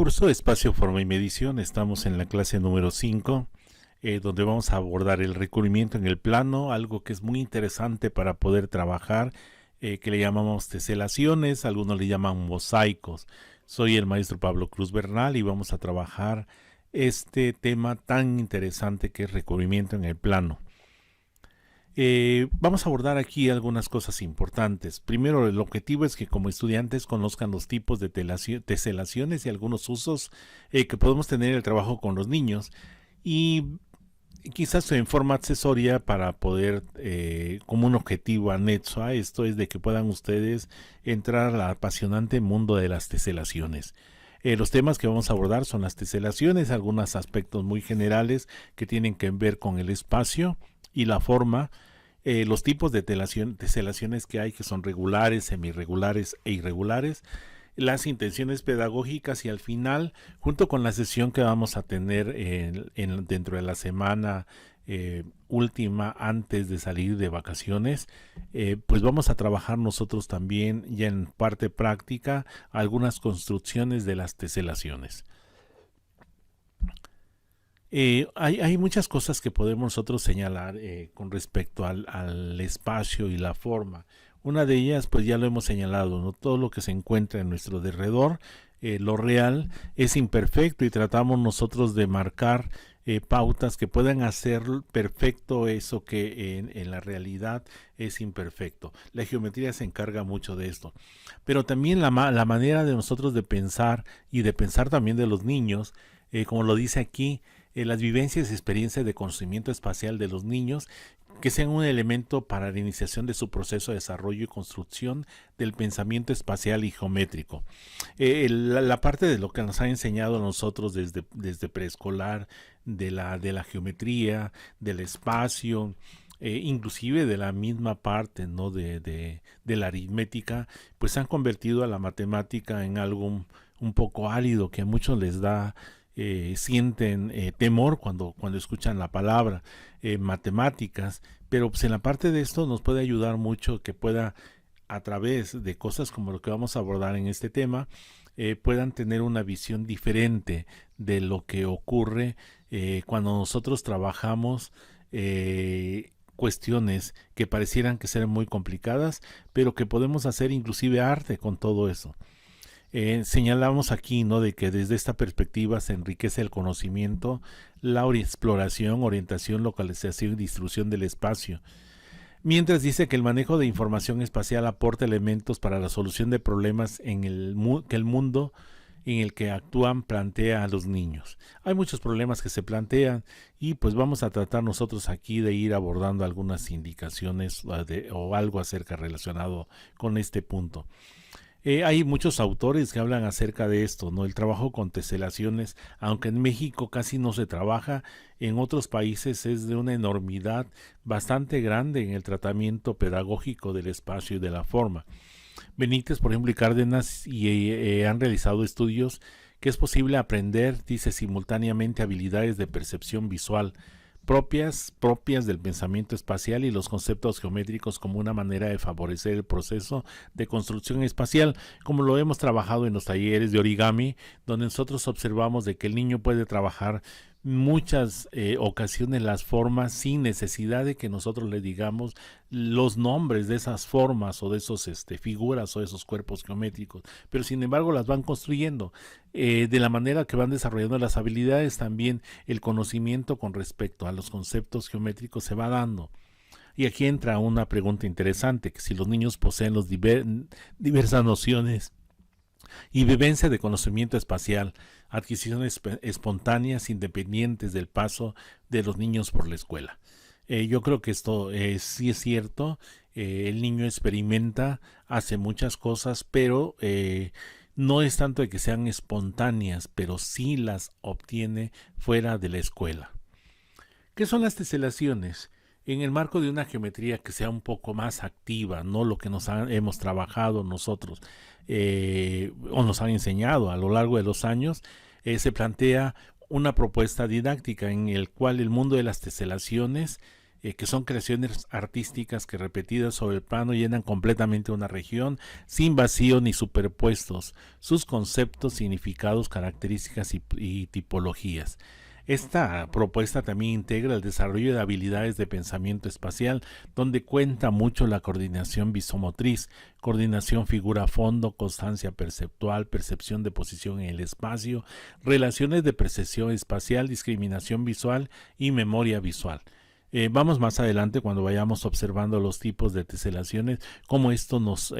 Curso Espacio, Forma y Medición. Estamos en la clase número 5, donde vamos a abordar el recubrimiento en el plano, algo que es muy interesante para poder trabajar, que le llamamos teselaciones, algunos le llaman mosaicos. Soy el maestro Pablo Cruz Bernal y vamos a trabajar tema tan interesante que es recubrimiento en el plano. Vamos a abordar aquí algunas cosas importantes. Primero, el objetivo es que como estudiantes conozcan los tipos de teselaciones y algunos usos que podemos tener en el trabajo con los niños, y quizás en forma accesoria para poder, como un objetivo anexo a esto, es de que puedan ustedes entrar al apasionante mundo de las teselaciones. Los temas que vamos a abordar son las teselaciones, algunos aspectos muy generales que tienen que ver con el espacio y la forma, los tipos de teselaciones que hay, que son regulares, semirregulares e irregulares, las intenciones pedagógicas, y al final, junto con la sesión que vamos a tener dentro de la semana última antes de salir de vacaciones, pues vamos a trabajar nosotros también ya en parte práctica algunas construcciones de las teselaciones. Hay muchas cosas que podemos nosotros señalar con respecto al espacio y la forma. Una de ellas, pues ya lo hemos señalado, ¿no? Todo lo que se encuentra en nuestro derredor, lo real, es imperfecto, y tratamos nosotros de marcar pautas que puedan hacer perfecto eso que en la realidad es imperfecto. La geometría se encarga mucho de esto, pero también la manera de nosotros de pensar, y de pensar también de los niños, como lo dice aquí, las vivencias y experiencias de conocimiento espacial de los niños, que sean un elemento para la iniciación de su proceso de desarrollo y construcción del pensamiento espacial y geométrico. La parte de lo que nos ha enseñado a nosotros desde preescolar, de la geometría, del espacio, inclusive de la misma parte, ¿no? de la aritmética, pues han convertido a la matemática en algo un poco árido, que a muchos les da, sienten temor cuando escuchan la palabra matemáticas, pero pues en la parte de esto nos puede ayudar mucho que pueda, a través de cosas como lo que vamos a abordar en este tema, puedan tener una visión diferente de lo que ocurre cuando nosotros trabajamos cuestiones que parecieran que ser muy complicadas, pero que podemos hacer inclusive arte con todo eso. Señalamos aquí, ¿no?, de que desde esta perspectiva se enriquece el conocimiento, la exploración, orientación, localización y distribución del espacio. Mientras dice que el manejo de información espacial aporta elementos para la solución de problemas que el mundo en el que actúan plantea a los niños. Hay muchos problemas que se plantean, y pues vamos a tratar nosotros aquí de ir abordando algunas indicaciones o algo acerca relacionado con este punto. Hay muchos autores que hablan acerca de esto, ¿no? El trabajo con teselaciones, aunque en México casi no se trabaja, en otros países es de una enormidad bastante grande en el tratamiento pedagógico del espacio y de la forma. Benítez, por ejemplo, y Cárdenas han realizado estudios que es posible aprender, dice, simultáneamente habilidades de percepción visual propias del pensamiento espacial y los conceptos geométricos como una manera de favorecer el proceso de construcción espacial, como lo hemos trabajado en los talleres de origami, donde nosotros observamos de que el niño puede trabajar muchas ocasiones las formas sin necesidad de que nosotros le digamos los nombres de esas formas o de esos figuras o de esos cuerpos geométricos, pero sin embargo las van construyendo. De la manera que van desarrollando las habilidades, también el conocimiento con respecto a los conceptos geométricos se va dando. Y aquí entra una pregunta interesante, que si los niños poseen los diversas nociones y vivencia de conocimiento espacial, adquisiciones espontáneas independientes del paso de los niños por la escuela. Yo creo que esto sí es cierto. El niño experimenta, hace muchas cosas, pero no es tanto de que sean espontáneas, pero sí las obtiene fuera de la escuela. ¿Qué son las teselaciones? En el marco de una geometría que sea un poco más activa, no lo que hemos trabajado nosotros o nos han enseñado a lo largo de los años, se plantea una propuesta didáctica en el cual el mundo de las teselaciones que son creaciones artísticas que repetidas sobre el plano llenan completamente una región sin vacío ni superpuestos sus conceptos, significados, características y tipologías. Esta propuesta también integra el desarrollo de habilidades de pensamiento espacial, donde cuenta mucho la coordinación visomotriz, coordinación figura-fondo, constancia perceptual, percepción de posición en el espacio, relaciones de percepción espacial, discriminación visual y memoria visual. Vamos más adelante cuando vayamos observando los tipos de teselaciones, cómo esto nos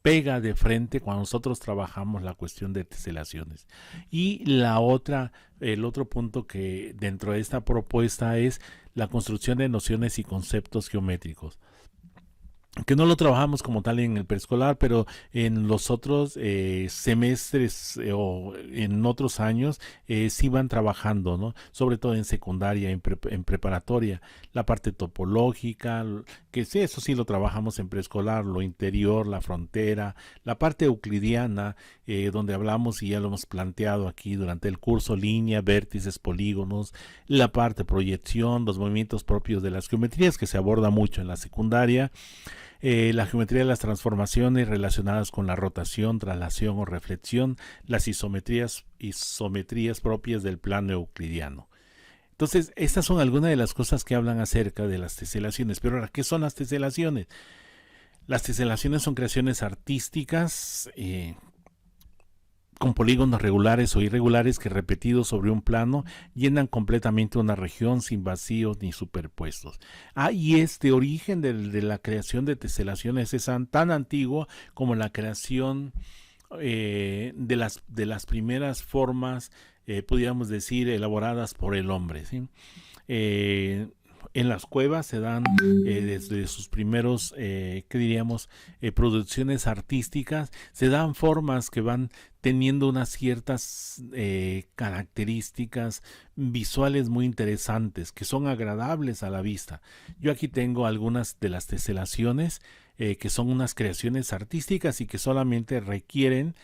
pega de frente cuando nosotros trabajamos la cuestión de teselaciones. Y el otro punto que dentro de esta propuesta es la construcción de nociones y conceptos geométricos, que no lo trabajamos como tal en el preescolar, pero en los otros semestres o en otros años sí van trabajando, ¿no? Sobre todo en secundaria, en preparatoria, la parte topológica, que sí, eso sí lo trabajamos en preescolar, lo interior, la frontera, la parte euclidiana, donde hablamos y ya lo hemos planteado aquí durante el curso, línea, vértices, polígonos, la parte proyección, los movimientos propios de las geometrías, que se aborda mucho en la secundaria. La geometría de las transformaciones relacionadas con la rotación, traslación o reflexión, las isometrías propias del plano euclidiano. Entonces, estas son algunas de las cosas que hablan acerca de las teselaciones. Pero ahora, ¿qué son las teselaciones? Las teselaciones son creaciones artísticas con polígonos regulares o irregulares que repetidos sobre un plano llenan completamente una región sin vacíos ni superpuestos. Y este origen de la creación de teselaciones es tan antiguo como la creación de las primeras formas, pudiéramos decir, elaboradas por el hombre, ¿sí? En las cuevas se dan desde sus primeros, producciones artísticas, se dan formas que van teniendo unas ciertas características visuales muy interesantes, que son agradables a la vista. Yo aquí tengo algunas de las teselaciones, que son unas creaciones artísticas y que solamente requieren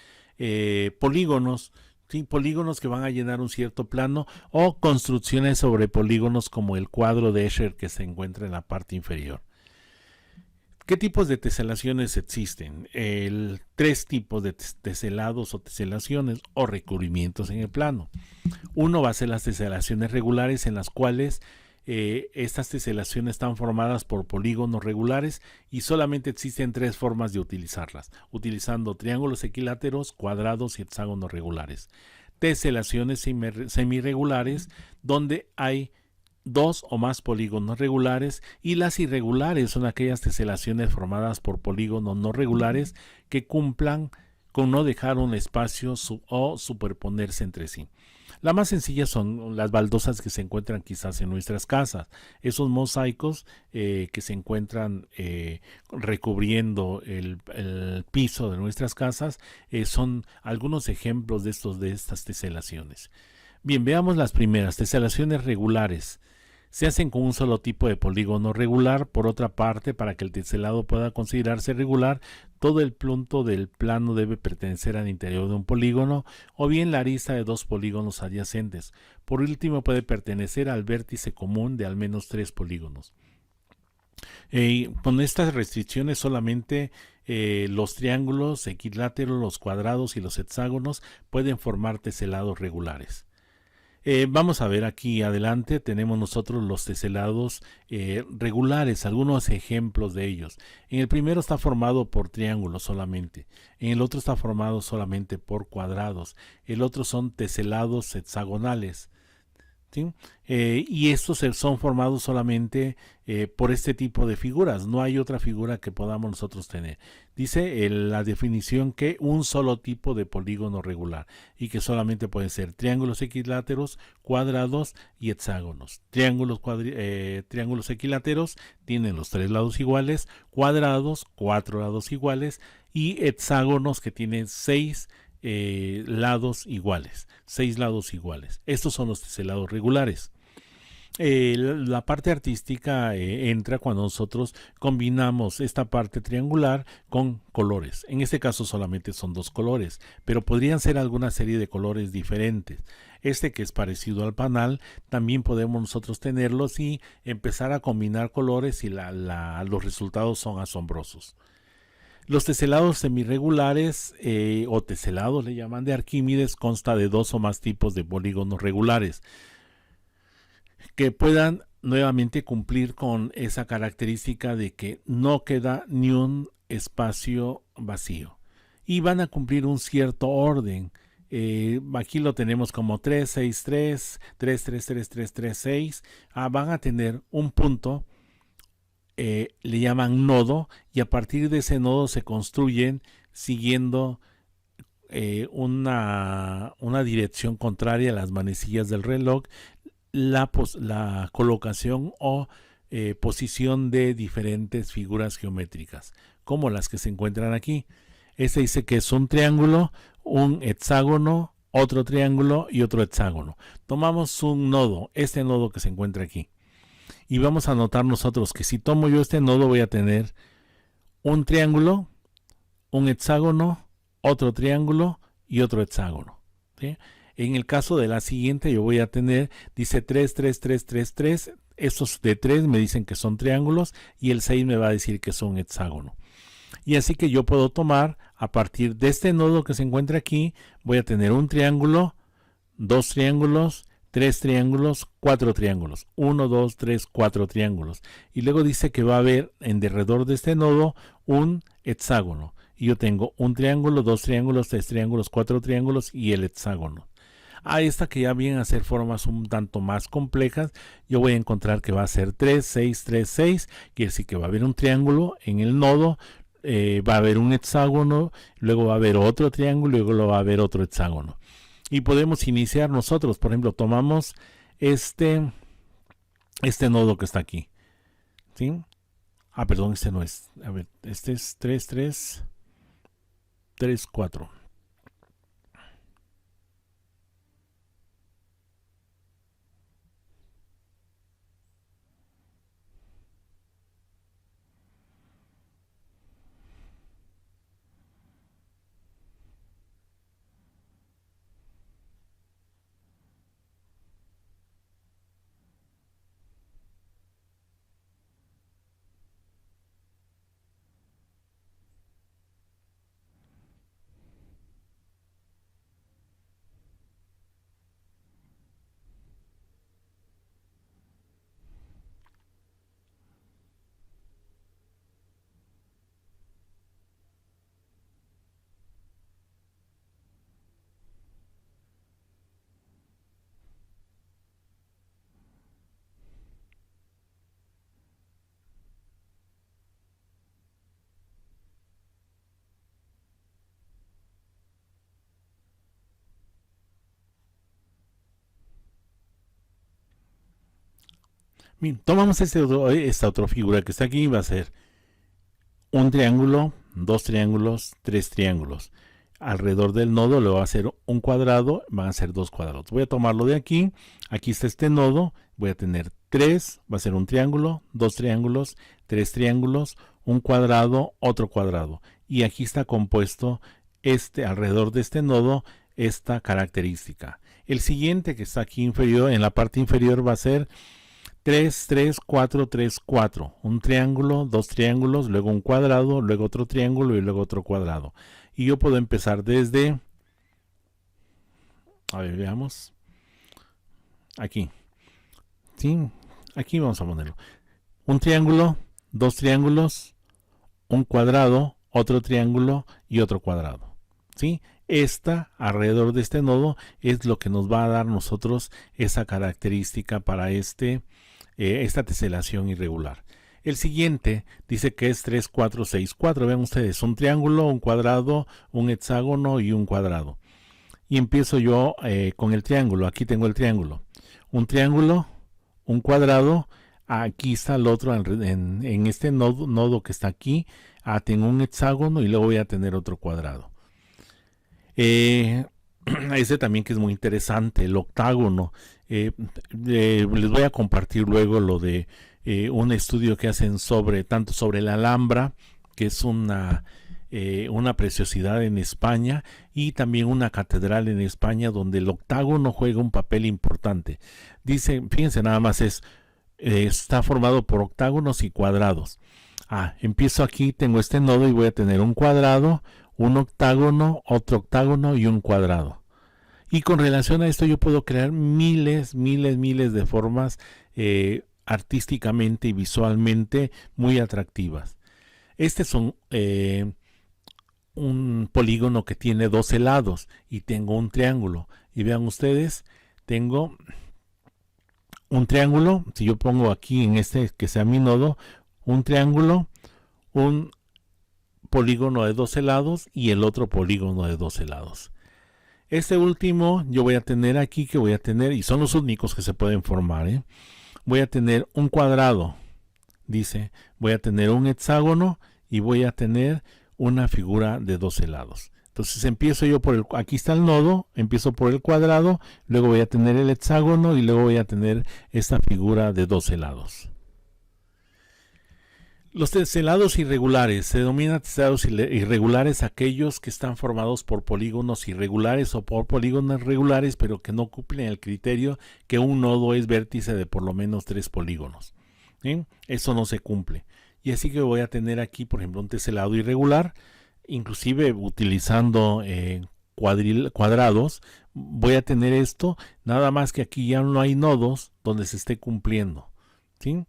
polígonos. Sí, polígonos que van a llenar un cierto plano o construcciones sobre polígonos como el cuadro de Escher que se encuentra en la parte inferior. ¿Qué tipos de teselaciones existen? Tres tipos de teselados o teselaciones o recubrimientos en el plano. Uno va a ser las teselaciones regulares, en las cuales estas teselaciones están formadas por polígonos regulares y solamente existen tres formas de utilizarlas, utilizando triángulos equiláteros, cuadrados y hexágonos regulares. Teselaciones semirregulares, donde hay dos o más polígonos regulares, y las irregulares son aquellas teselaciones formadas por polígonos no regulares que cumplan con no dejar un espacio o superponerse entre sí. La más sencilla son las baldosas que se encuentran quizás en nuestras casas, esos mosaicos que se encuentran recubriendo el piso de nuestras casas, son algunos ejemplos de estas teselaciones. Bien, veamos las primeras, teselaciones regulares. Se hacen con un solo tipo de polígono regular. Por otra parte, para que el teselado pueda considerarse regular, todo el punto del plano debe pertenecer al interior de un polígono o bien la arista de dos polígonos adyacentes. Por último, puede pertenecer al vértice común de al menos tres polígonos. Con estas restricciones solamente los triángulos equiláteros, los cuadrados y los hexágonos pueden formar teselados regulares. Vamos a ver aquí adelante, tenemos nosotros los teselados regulares, algunos ejemplos de ellos. En el primero está formado por triángulos solamente, en el otro está formado solamente por cuadrados, el otro son teselados hexagonales. ¿Sí? Y estos son formados solamente por este tipo de figuras, no hay otra figura que podamos nosotros tener. Dice la definición que un solo tipo de polígono regular y que solamente pueden ser triángulos equiláteros, cuadrados y hexágonos. Triángulos equiláteros tienen los tres lados iguales, cuadrados, cuatro lados iguales y hexágonos que tienen seis lados iguales, 6 lados iguales. Estos son los teselados regulares. La parte artística entra cuando nosotros combinamos esta parte triangular con colores. En este caso solamente son dos colores, pero podrían ser alguna serie de colores diferentes. Este que es parecido al panal, también podemos nosotros tenerlos y empezar a combinar colores y los resultados son asombrosos. Los teselados semirregulares o teselados le llaman de Arquímedes consta de dos o más tipos de polígonos regulares que puedan nuevamente cumplir con esa característica de que no queda ni un espacio vacío y van a cumplir un cierto orden. Aquí lo tenemos como 3, 6, 3, 3, 3, 3, 3, 3, 6. Van a tener un punto, le llaman nodo, y a partir de ese nodo se construyen siguiendo una dirección contraria a las manecillas del reloj, la colocación o posición de diferentes figuras geométricas, como las que se encuentran aquí. Este dice que es un triángulo, un hexágono, otro triángulo y otro hexágono. Tomamos un nodo, este nodo que se encuentra aquí, y vamos a notar nosotros que si tomo yo este nodo voy a tener un triángulo, un hexágono, otro triángulo y otro hexágono, ¿sí? En el caso de la siguiente yo voy a tener, dice 3, 3, 3, 3, 3. Estos de 3 me dicen que son triángulos y el 6 me va a decir que son hexágono. Y así que yo puedo tomar, a partir de este nodo que se encuentra aquí, voy a tener un triángulo, dos triángulos, tres triángulos, cuatro triángulos. 1, 2, 3, 4 triángulos. Y luego dice que va a haber en derredor de este nodo un hexágono. Y yo tengo un triángulo, dos triángulos, tres triángulos, cuatro triángulos y el hexágono. A esta que ya vienen a ser formas un tanto más complejas, yo voy a encontrar que va a ser 3, 6, 3, 6. Quiere decir que va a haber un triángulo en el nodo, va a haber un hexágono, luego va a haber otro triángulo y luego va a haber otro hexágono. Y podemos iniciar nosotros, por ejemplo, tomamos este nodo que está aquí, ¿sí? Perdón, este no es. A ver, este es 3, 3, 3, 4. Bien, tomamos esta otra figura que está aquí, va a ser un triángulo, dos triángulos, tres triángulos. Alrededor del nodo le va a hacer un cuadrado, van a ser dos cuadrados. Voy a tomarlo de aquí, aquí está este nodo, voy a tener tres, va a ser un triángulo, dos triángulos, tres triángulos, un cuadrado, otro cuadrado. Y aquí está compuesto alrededor de este nodo, esta característica. El siguiente que está aquí inferior, en la parte inferior va a ser 3, 3, 4, 3, 4. Un triángulo, dos triángulos, luego un cuadrado, luego otro triángulo y luego otro cuadrado. Y yo puedo empezar desde, a ver, veamos, aquí, ¿sí? Aquí vamos a ponerlo. Un triángulo, dos triángulos, un cuadrado, otro triángulo y otro cuadrado, ¿sí? Alrededor de este nodo es lo que nos va a dar nosotros esa característica para esta teselación irregular. El siguiente dice que es 3, 4, 6, 4. Vean ustedes, un triángulo, un cuadrado, un hexágono y un cuadrado. Y empiezo yo con el triángulo. Aquí tengo el triángulo. Un triángulo, un cuadrado. Aquí está el otro en este nodo que está aquí. Tengo un hexágono y luego voy a tener otro cuadrado. ese también que es muy interesante, el octágono. Les voy a compartir luego lo de un estudio que hacen tanto sobre la Alhambra, que es una preciosidad en España, y también una catedral en España donde el octágono juega un papel importante. Dice, fíjense nada más, está formado por octágonos y cuadrados. Empiezo aquí, tengo este nodo y voy a tener un cuadrado, un octágono, otro octágono y un cuadrado. Y con relación a esto yo puedo crear miles de formas artísticamente y visualmente muy atractivas. Este es un polígono que tiene 12 lados y tengo un triángulo. Y vean ustedes, tengo un triángulo. Si yo pongo aquí en este que sea mi nodo, un triángulo, un polígono de 12 lados y el otro polígono de 12 lados. Este último yo voy a tener aquí, y son los únicos que se pueden formar, voy a tener un cuadrado, dice, voy a tener un hexágono y voy a tener una figura de 12 lados. Entonces empiezo yo aquí está el nodo, empiezo por el cuadrado, luego voy a tener el hexágono y luego voy a tener esta figura de 12 lados. Los teselados irregulares, se denominan teselados irregulares aquellos que están formados por polígonos irregulares o por polígonos regulares, pero que no cumplen el criterio que un nodo es vértice de por lo menos 3 polígonos. Eso no se cumple. Y así que voy a tener aquí, por ejemplo, un teselado irregular, inclusive utilizando cuadrados, voy a tener esto, nada más que aquí ya no hay nodos donde se esté cumpliendo, ¿sí?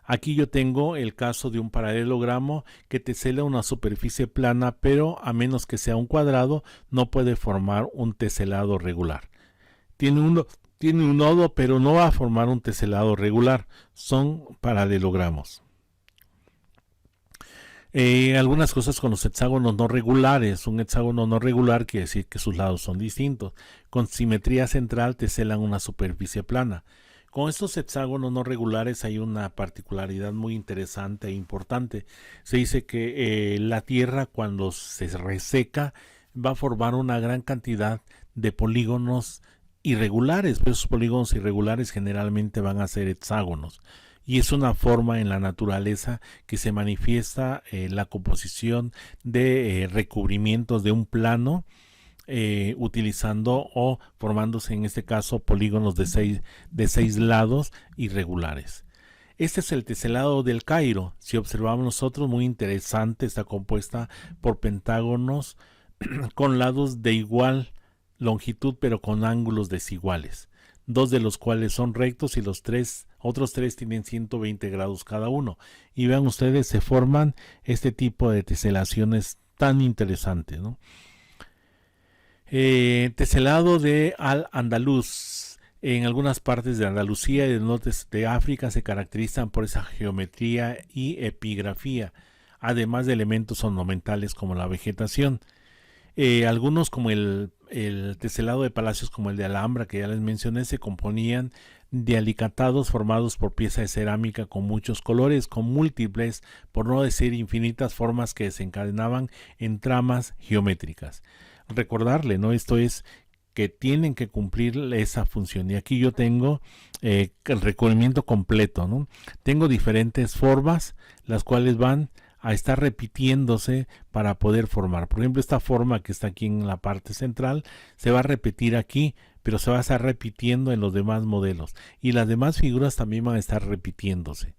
Aquí yo tengo el caso de un paralelogramo que tesela una superficie plana, pero a menos que sea un cuadrado, no puede formar un teselado regular. Tiene un nodo, pero no va a formar un teselado regular. Son paralelogramos. Algunas cosas con los hexágonos no regulares. Un hexágono no regular quiere decir que sus lados son distintos. Con simetría central teselan una superficie plana. Con estos hexágonos no regulares hay una particularidad muy interesante e importante. Se dice que la Tierra, cuando se reseca, va a formar una gran cantidad de polígonos irregulares, pero esos polígonos irregulares generalmente van a ser hexágonos. Y es una forma en la naturaleza que se manifiesta la composición de recubrimientos de un plano, utilizando o formándose en este caso polígonos de seis lados irregulares. Este es el teselado del Cairo. Si observamos nosotros, muy interesante, está compuesta por pentágonos con lados de igual longitud pero con ángulos desiguales, 2 de los cuales son rectos y los otros 3 tienen 120 grados cada uno. Y vean ustedes, se forman este tipo de teselaciones tan interesantes, ¿no? Teselado de Al-Andalus. En algunas partes de Andalucía y del norte de África se caracterizan por esa geometría y epigrafía, además de elementos ornamentales como la vegetación. Algunos, como el teselado de palacios como el de Alhambra, que ya les mencioné, se componían de alicatados formados por piezas de cerámica con muchos colores, con múltiples, por no decir infinitas formas que desencadenaban en tramas geométricas. Recordarle, ¿no? Esto es que tienen que cumplir esa función. Y aquí yo tengo el recubrimiento completo, ¿no? Tengo diferentes formas, las cuales van a estar repitiéndose para poder formar. Por ejemplo, esta forma que está aquí en la parte central se va a repetir aquí, pero se va a estar repitiendo en los demás modelos. Y las demás figuras también van a estar repitiéndose.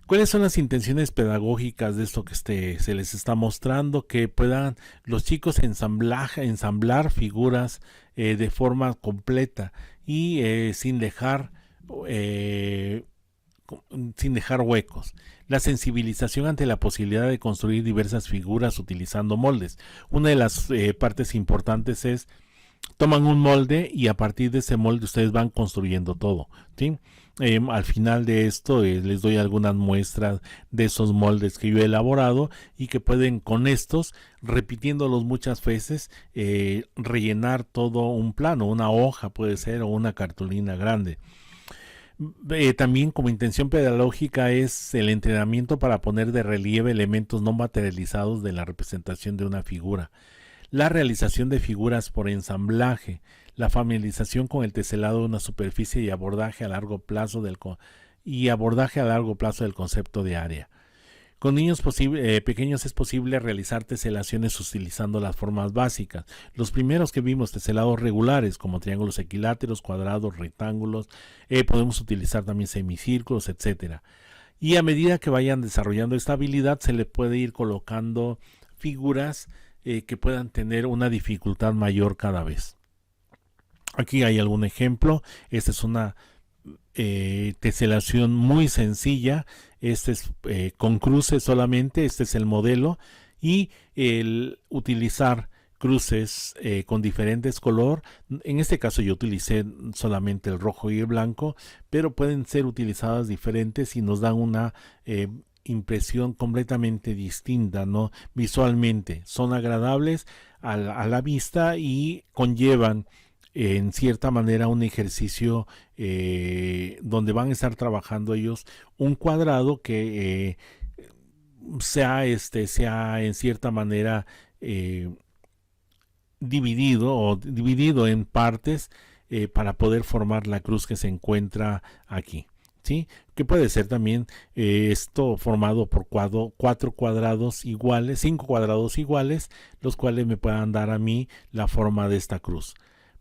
¿Cuáles son las intenciones pedagógicas de esto que se les está mostrando? Que puedan los chicos ensamblar figuras de forma completa y sin dejar huecos. La sensibilización ante la posibilidad de construir diversas figuras utilizando moldes. Una de las partes importantes es: toman un molde y a partir de ese molde ustedes van construyendo todo, ¿sí? Al final de esto les doy algunas muestras de esos moldes que yo he elaborado y que pueden con estos, repitiéndolos muchas veces, rellenar todo un plano, una hoja puede ser, o una cartulina grande. También como intención pedagógica es el entrenamiento para poner de relieve elementos no materializados de la representación de una figura. la realización de figuras por ensamblaje, la familiarización con el teselado de una superficie y abordaje a largo plazo del concepto de área. Con niños pequeños es posible realizar teselaciones utilizando las formas básicas. Los primeros que vimos, teselados regulares como triángulos equiláteros, cuadrados, rectángulos, podemos utilizar también semicírculos, etcétera. Y a medida que vayan desarrollando esta habilidad, se le puede ir colocando figuras que puedan tener una dificultad mayor cada vez. Aquí hay algún ejemplo. Esta es una teselación muy sencilla. Este es con cruces solamente. Este es el modelo. Y el utilizar cruces con diferentes color. En este caso yo utilicé solamente el rojo y el blanco, pero pueden ser utilizadas diferentes y nos dan una impresión completamente distinta, ¿no? Visualmente son agradables a la vista y conllevan en cierta manera un ejercicio donde van a estar trabajando ellos un cuadrado que sea en cierta manera dividido en partes para poder formar la cruz que se encuentra aquí. ¿Sí? Que puede ser también esto formado por 4 cuadrados iguales, 5 cuadrados iguales, los cuales me puedan dar a mí la forma de esta cruz.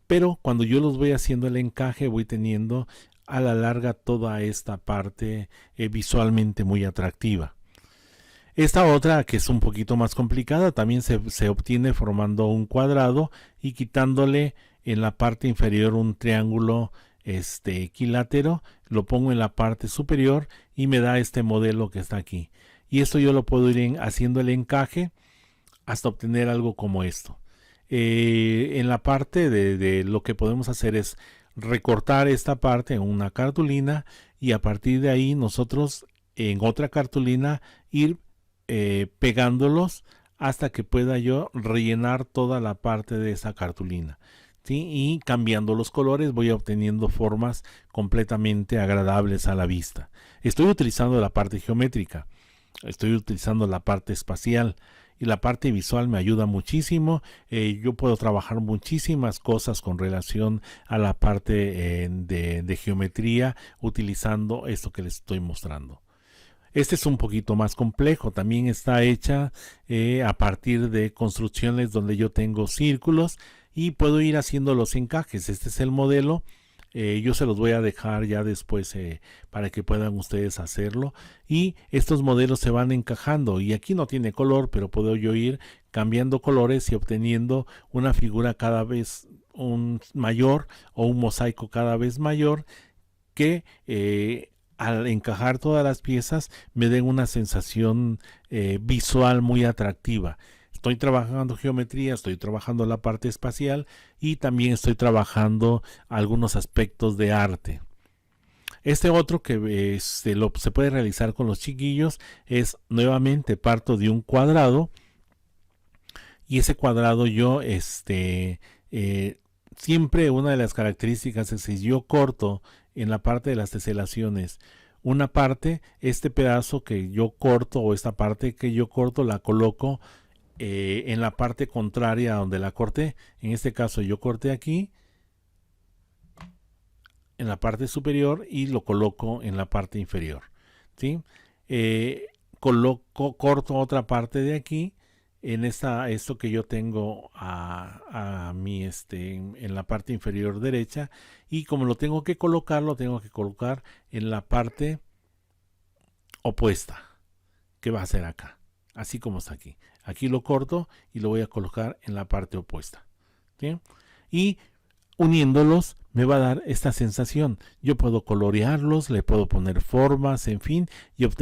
Pero cuando yo los voy haciendo el encaje, voy teniendo a la larga toda esta parte visualmente muy atractiva. Esta otra, que es un poquito más complicada, también se obtiene formando un cuadrado y quitándole en la parte inferior un triángulo equilátero, lo pongo en la parte superior y me da este modelo que está aquí. Y esto yo lo puedo ir haciendo el encaje hasta obtener algo como esto. En la parte de lo que podemos hacer es recortar esta parte en una cartulina y a partir de ahí nosotros en otra cartulina ir pegándolos hasta que pueda yo rellenar toda la parte de esa cartulina. ¿Sí? Y cambiando los colores voy obteniendo formas completamente agradables a la vista. Estoy utilizando la parte geométrica, estoy utilizando la parte espacial y la parte visual me ayuda muchísimo. Yo puedo trabajar muchísimas cosas con relación a la parte de geometría utilizando esto que les estoy mostrando. Este es un poquito más complejo, también está hecha a partir de construcciones donde yo tengo círculos y puedo ir haciendo los encajes. Este es el modelo. Yo se los voy a dejar ya después para que puedan ustedes hacerlo. Y estos modelos se van encajando. Y aquí no tiene color, pero puedo yo ir cambiando colores y obteniendo una figura cada vez mayor o un mosaico cada vez mayor que al encajar todas las piezas me den una sensación visual muy atractiva. Estoy trabajando geometría, estoy trabajando la parte espacial y también estoy trabajando algunos aspectos de arte. Este otro que se puede realizar con los chiquillos es nuevamente parto de un cuadrado y ese cuadrado yo siempre una de las características es si yo corto en la parte de las teselaciones una parte, este pedazo que yo corto o esta parte que yo corto la coloco en la parte contraria a donde la corté. En este caso yo corté aquí en la parte superior y lo coloco en la parte inferior, ¿sí? Corto otra parte de aquí en esto que yo tengo a mi en la parte inferior derecha, y como lo tengo que colocar en la parte opuesta, que va a ser acá, así como está aquí. Aquí lo corto y lo voy a colocar en la parte opuesta, ¿sí? Y uniéndolos me va a dar esta sensación. Yo puedo colorearlos, le puedo poner formas, en fin, y obtener